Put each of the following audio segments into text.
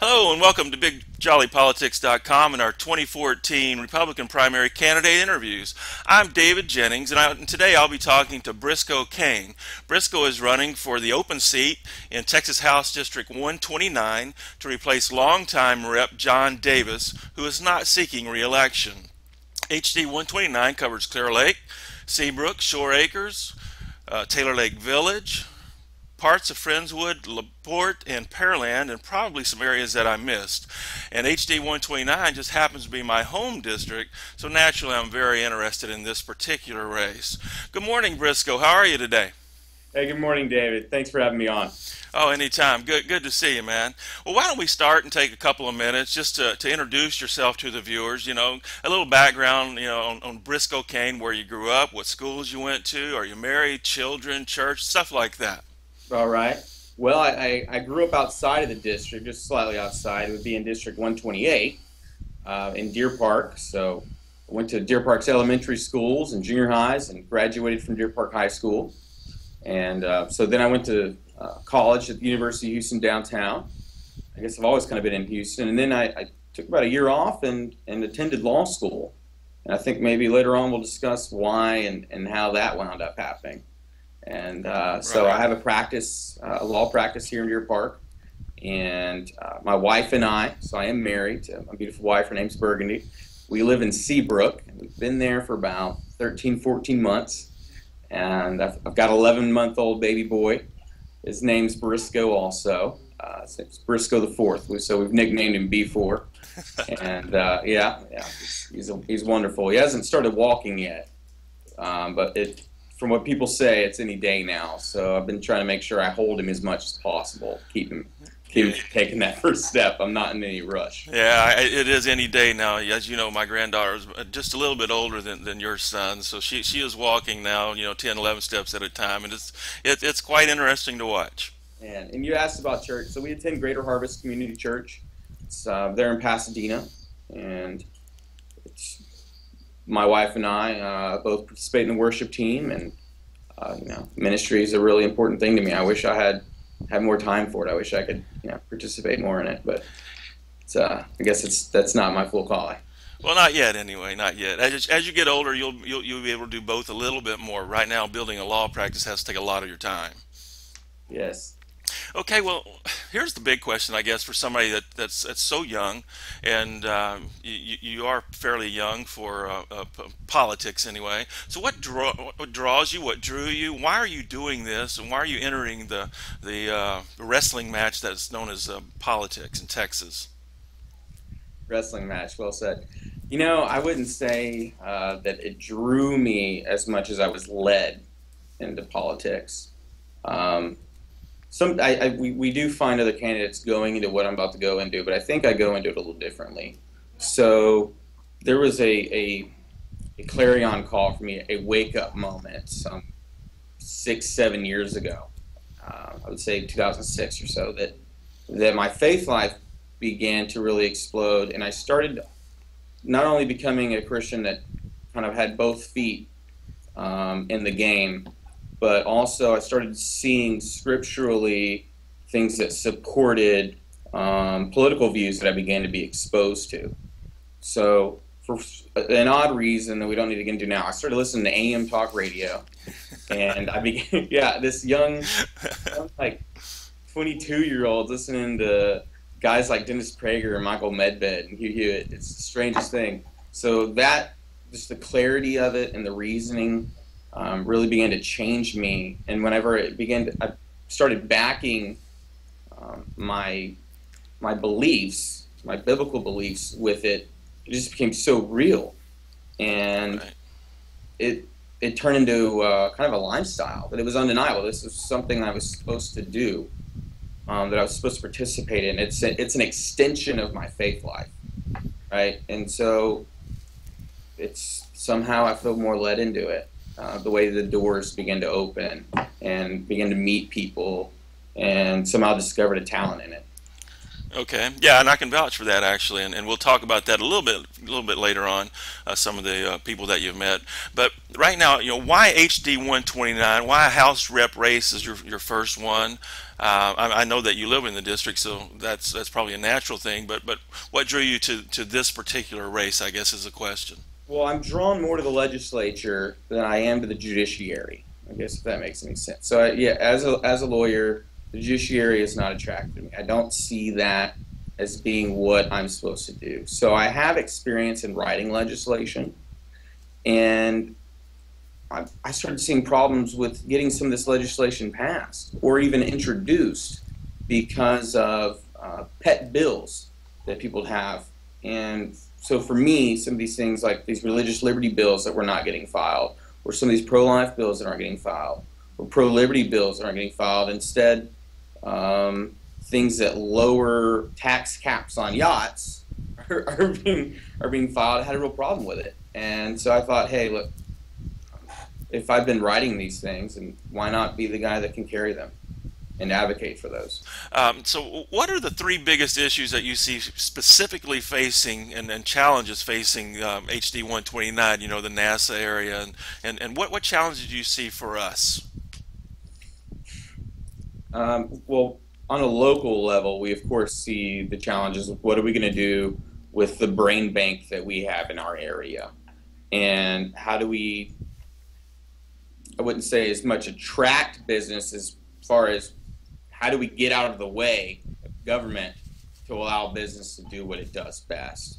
Hello and welcome to BigJollyPolitics.com and our 2014 Republican primary candidate interviews. I'm David Jennings and today I'll be talking to Briscoe Cain. Briscoe is running for the open seat in Texas House District 129 to replace longtime Rep. John Davis, who is not seeking re-election. HD129 covers Clear Lake, Seabrook, Shore Acres, Taylor Lake Village, parts of Friendswood, LaPorte, and Pearland, and probably some areas that I missed. And HD 129 just happens to be my home district, so naturally I'm very interested in this particular race. Good morning, Briscoe. How are you today? Hey, good morning, David. Thanks for having me on. Oh, anytime. Good to see you, man. Well, why don't we start and take a couple of minutes just to introduce yourself to the viewers, a little background, on Briscoe Cain, where you grew up, what schools you went to, are you married, children, church, stuff like that. All right. Well, I grew up outside of the district, just slightly outside. It would be in District 128 in Deer Park. So I went to Deer Park's elementary schools and junior highs and graduated from Deer Park High School. And so then I went to college at the University of Houston downtown. I guess I've always kind of been in Houston. And then I took about a year off and attended law school. And I think maybe later on we'll discuss why and how that wound up happening. And so I have a law practice here in Deer Park, and my wife and I, so I am married to my beautiful wife, her name's Burgundy. We live in Seabrook, and we've been there for about 13, 14 months, and I've got an 11-month-old baby boy. His name's Briscoe also. It's Briscoe the Fourth, so we've nicknamed him B4, and yeah, he's wonderful. He hasn't started walking yet, but from what people say, it's any day now. So I've been trying to make sure I hold him as much as possible, keep him taking that first step. I'm not in any rush. Yeah, it is any day now. As you know, my granddaughter is just a little bit older than your son, so she is walking now, 10, 11 steps at a time, and it's quite interesting to watch. And you asked about church. So we attend Greater Harvest Community Church. It's there in Pasadena, and it's my wife and I both participate in the worship team, and ministry is a really important thing to me. I wish I had more time for it. I wish I could participate more in it, but I guess that's not my full calling. Well, not yet anyway, not yet. As you get older, you'll be able to do both a little bit more. Right now, building a law practice has to take a lot of your time. Yes. Okay, well, here's the big question, I guess, for somebody that's so young, and you are fairly young for politics anyway. So what draws you? What drew you? Why are you doing this? And why are you entering the wrestling match that's known as politics in Texas? Wrestling match. Well said. I wouldn't say that it drew me as much as I was led into politics. We do find other candidates going into what I'm about to go into, but I think I go into it a little differently. So there was a clarion call for me, a wake-up moment some 6, 7 years ago. I would say 2006 or so, that my faith life began to really explode, and I started not only becoming a Christian that kind of had both feet in the game, but also I started seeing scripturally things that supported political views that I began to be exposed to. So for an odd reason that we don't need to get into now, I started listening to AM talk radio, and I began, this young like 22-year-old listening to guys like Dennis Prager and Michael Medved and Hugh Hewitt. It's the strangest thing. So that, just the clarity of it and the reasoning really began to change me. And whenever I started backing my beliefs, my biblical beliefs with it, it just became so real. And it turned into kind of a lifestyle, but it was undeniable. This was something I was supposed to do, that I was supposed to participate in. It's an extension of my faith life, right? And so it's somehow I feel more led into it. The way the doors began to open and began to meet people, and somehow discovered a talent in it. Okay, yeah, and I can vouch for that actually, and we'll talk about that a little bit later on. Some of the people that you've met, but right now, why HD129? Why a House Rep race is your first one? I know that you live in the district, so that's probably a natural thing. But what drew you to this particular race? I guess is the question. Well, I'm drawn more to the legislature than I am to the judiciary. I guess if that makes any sense. So yeah, as a lawyer, the judiciary is not attractive to me. I don't see that as being what I'm supposed to do. So I have experience in writing legislation, and I started seeing problems with getting some of this legislation passed or even introduced because of pet bills that people have. And so for me, some of these things like these religious liberty bills that were not getting filed, or some of these pro-life bills that aren't getting filed, or pro-liberty bills that aren't getting filed, instead things that lower tax caps on yachts are being filed. I had a real problem with it. And so I thought, hey, look, if I've been writing these things, and why not be the guy that can carry them and advocate for those? So, what are the three biggest issues that you see specifically facing and challenges facing HD 129? The NASA area, and what challenges do you see for us? Well, on a local level, we of course see the challenges of what are we going to do with the brain bank that we have in our area, and how do we, I wouldn't say as much attract business as far as how do we get out of the way of government to allow business to do what it does best.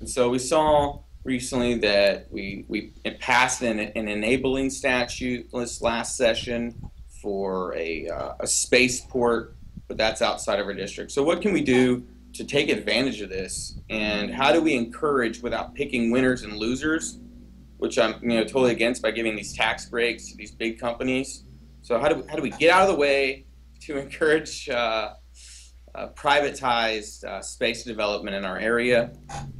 And so we saw recently that we passed an enabling statute this last session for a spaceport, but that's outside of our district. So what can we do to take advantage of this, and how do we encourage without picking winners and losers, which I'm totally against, by giving these tax breaks to these big companies? So how do we get out of the way to encourage privatized space development in our area?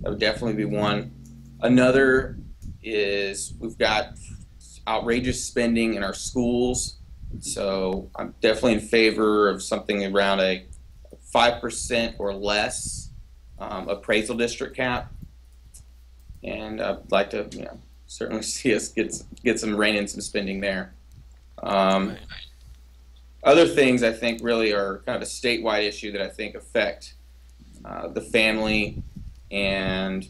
That would definitely be one. Another is we've got outrageous spending in our schools. So I'm definitely in favor of something around a 5% or less appraisal district cap. And I'd like to certainly see us get some rein in some spending there. Right. Other things I think really are kind of a statewide issue that I think affect the family, and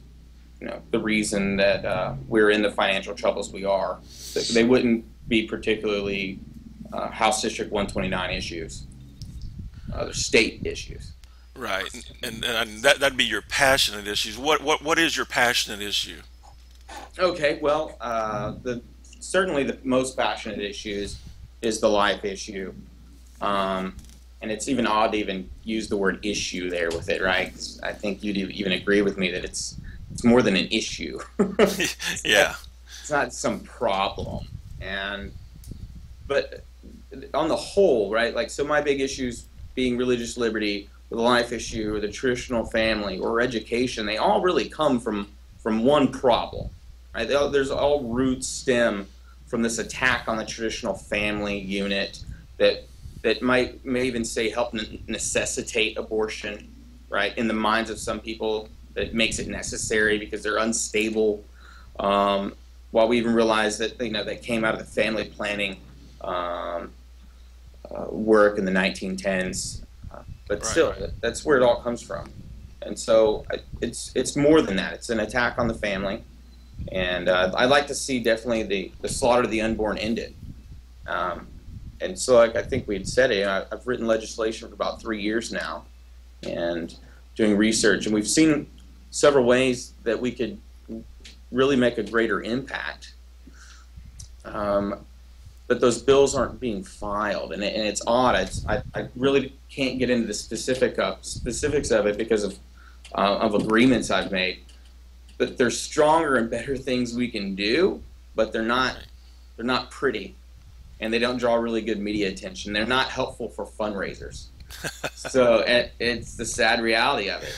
the reason that we're in the financial troubles we are. They wouldn't be particularly House District 129 issues. They're state issues. Right, and that'd be your passionate issues. What is your passionate issue? Okay, well, certainly the most passionate issues is the life issue. And it's even odd to even use the word issue there with it, right? 'Cause I think you'd even agree with me that it's more than an issue. Yeah. It's not some problem. But on the whole, right? Like, so my big issues being religious liberty, or the life issue, or the traditional family, or education, they all really come from one problem, right? There's all roots stem from this attack on the traditional family unit that may even say help necessitate abortion, right? In the minds of some people, that makes it necessary because they're unstable. While we even realize that that came out of the family planning work in the 1910s, but Right. still, that's where it all comes from. And so it's more than that. It's an attack on the family, and I'd like to see definitely the slaughter of the unborn ended. And so, like I think we'd said it, I've written legislation for about 3 years now, and doing research, and we've seen several ways that we could really make a greater impact. But those bills aren't being filed, and it's odd. I really can't get into the specifics of it because of agreements I've made. But there's stronger and better things we can do, but they're not pretty, and they don't draw really good media attention. They're not helpful for fundraisers. So it's the sad reality of it.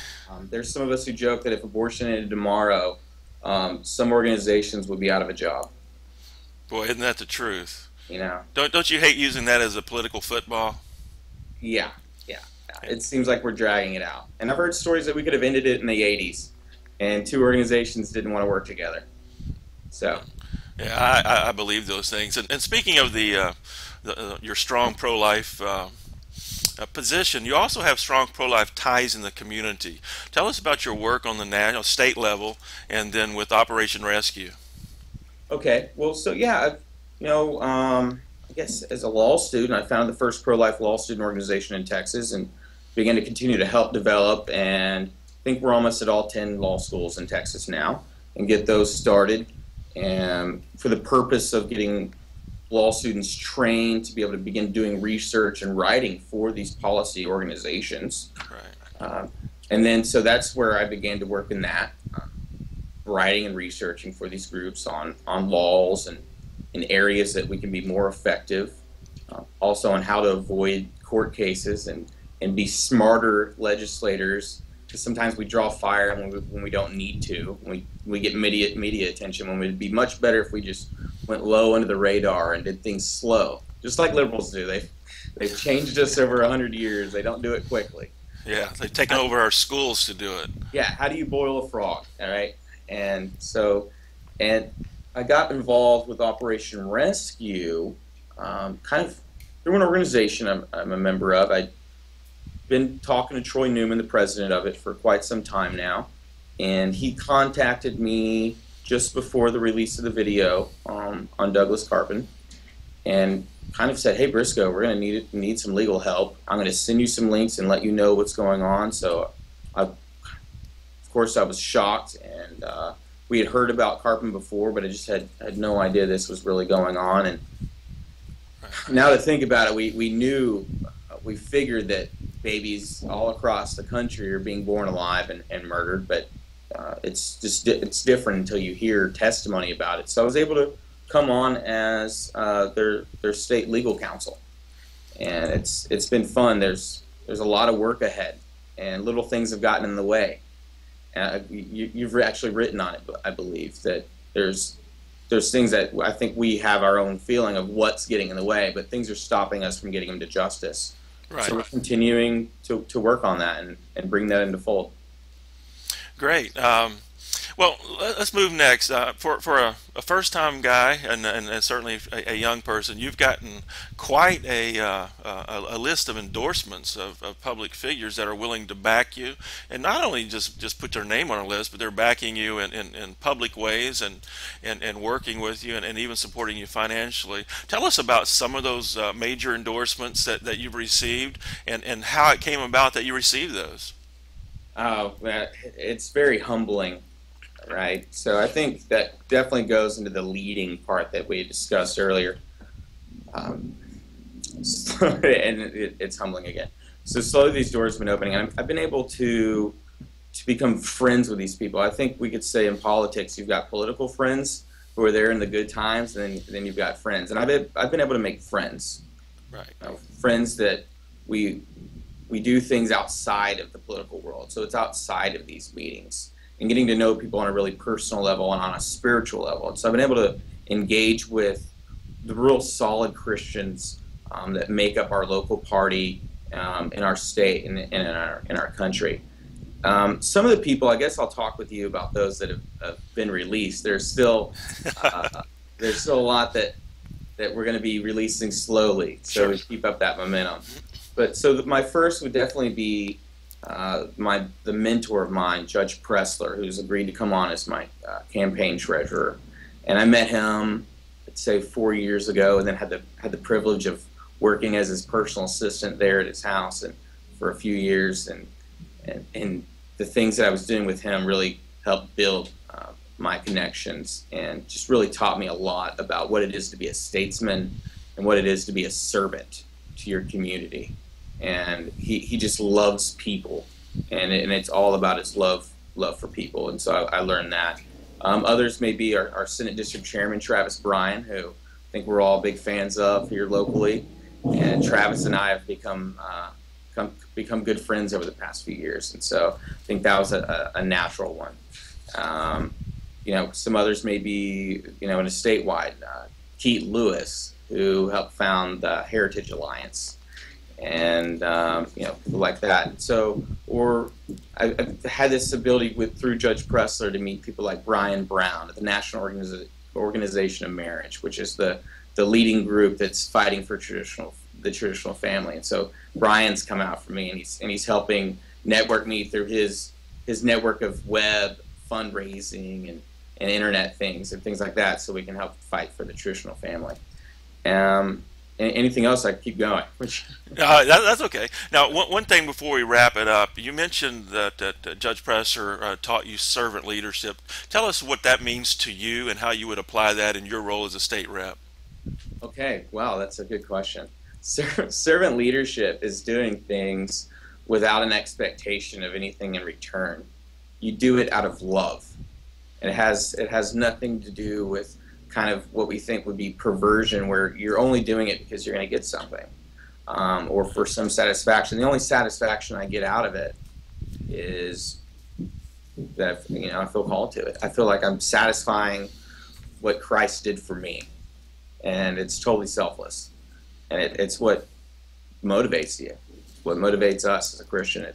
There's some of us who joke that if abortion ended tomorrow, some organizations would be out of a job. Boy, isn't that the truth? You know? Don't you hate using that as a political football? Yeah, yeah, it seems like we're dragging it out. And I've heard stories that we could have ended it in the 80s, and two organizations didn't want to work together. So, Yeah, I believe those things. And speaking of your strong pro-life position, you also have strong pro-life ties in the community. Tell us about your work on the national, state level, and then with Operation Rescue. okay, well, so yeah, I guess as a law student, I founded the first pro-life law student organization in Texas and began to continue to help develop. And I think we're almost at all 10 law schools in Texas now, and get those started. And for the purpose of getting law students trained to be able to begin doing research and writing for these policy organizations. Right. And then, so that's where I began to work in that, writing and researching for these groups on laws and in areas that we can be more effective, also on how to avoid court cases and be smarter legislators, because sometimes we draw fire when we don't need to. We get media attention when we'd be much better if we just went low under the radar and did things slow, just like liberals do. They've changed us over 100 years. They don't do it quickly. Yeah, they've taken over our schools to do it. Yeah, how do you boil a frog? All right, and I got involved with Operation Rescue, kind of through an organization I'm a member of. I'd been talking to Troy Newman, the president of it, for quite some time now, and he contacted me just before the release of the video on Douglas Carpin, and kind of said, "Hey Briscoe, we're going to need some legal help. I'm going to send you some links and let you know what's going on." So, of course, I was shocked, and we had heard about Carpin before, but I just had no idea this was really going on. And now to think about it, we figured that babies all across the country are being born alive and murdered, but it's different until you hear testimony about it. So I was able to come on as their state legal counsel, and it's been fun. There's a lot of work ahead, and little things have gotten in the way. You've actually written on it, I believe, that there's things that I think we have our own feeling of what's getting in the way, but things are stopping us from getting them to justice. Right. So we're continuing to work on that and bring that into fold. Great. Well, let's move next. For a first-time guy and certainly a young person, you've gotten quite a list of endorsements of public figures that are willing to back you, and not only just put their name on a list, but they're backing you in public ways and working with you and even supporting you financially. Tell us about some of those major endorsements that you've received and how it came about that you received those. Oh, it's very humbling. Right, so I think that definitely goes into the leading part that we discussed earlier, and it's humbling again. So slowly these doors have been opening, and I've been able to become friends with these people. I think we could say in politics you've got political friends who are there in the good times, and then you've got friends. And I've been able to make friends, right? Friends that we do things outside of the political world. So it's outside of these meetings, and getting to know people on a really personal level and on a spiritual level. And so I've been able to engage with the real solid Christians that make up our local party in our state and in our country. Some of the people, I guess I'll talk with you about those that have been released. There's still a lot that we're going to be releasing slowly, so Sure. we keep up that momentum. But so my first would definitely be the mentor of mine, Judge Pressler, who's agreed to come on as my campaign treasurer. And I met him, I'd say 4 years ago, and then had the privilege of working as his personal assistant there at his house and for a few years. And the things that I was doing with him really helped build my connections and just really taught me a lot about what it is to be a statesman and what it is to be a servant to your community. And he just loves people, and it's all about his love for people. And so I learned that. Others may be our Senate District Chairman, Travis Bryan, who I think we're all big fans of here locally. And Travis and I have become good friends over the past few years. And so I think that was a natural one. Some others may be, in a statewide, Keith Lewis, who helped found the Heritage Alliance. and people like that. So, or I've had this ability through Judge Pressler to meet people like Brian Brown at the National Organization of Marriage, which is the leading group that's fighting for the traditional family. And so Brian's come out for me, and he's helping network me through his network of web fundraising and internet things and things like that, so we can help fight for the traditional family. Anything else, I keep going. That's okay. Now, one thing before we wrap it up, you mentioned that Judge Presser taught you servant leadership. Tell us what that means to you and how you would apply that in your role as a state rep. Okay, wow, that's a good question. Servant leadership is doing things without an expectation of anything in return. You do it out of love. It has nothing to do with kind of what we think would be perversion, where you're only doing it because you're going to get something, or for some satisfaction. The only satisfaction I get out of it is that I feel called to it. I feel like I'm satisfying what Christ did for me, and it's totally selfless, and it's what motivates you. It's what motivates us as a Christian.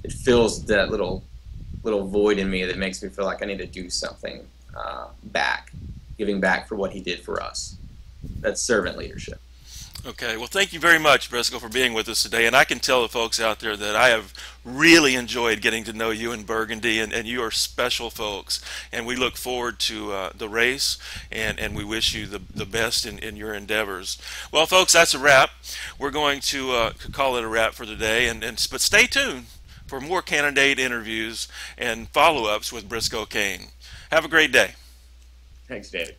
It fills that little void in me that makes me feel like I need to do something back, giving back for what he did for us. That's servant leadership. Okay, well, thank you very much, Briscoe, for being with us today. And I can tell the folks out there that I have really enjoyed getting to know you in Burgundy, and you are special folks. And we look forward to the race, and we wish you the best in your endeavors. Well, folks, that's a wrap. We're going to call it a wrap for today, but stay tuned for more candidate interviews and follow-ups with Briscoe Cain. Have a great day. Thanks, David.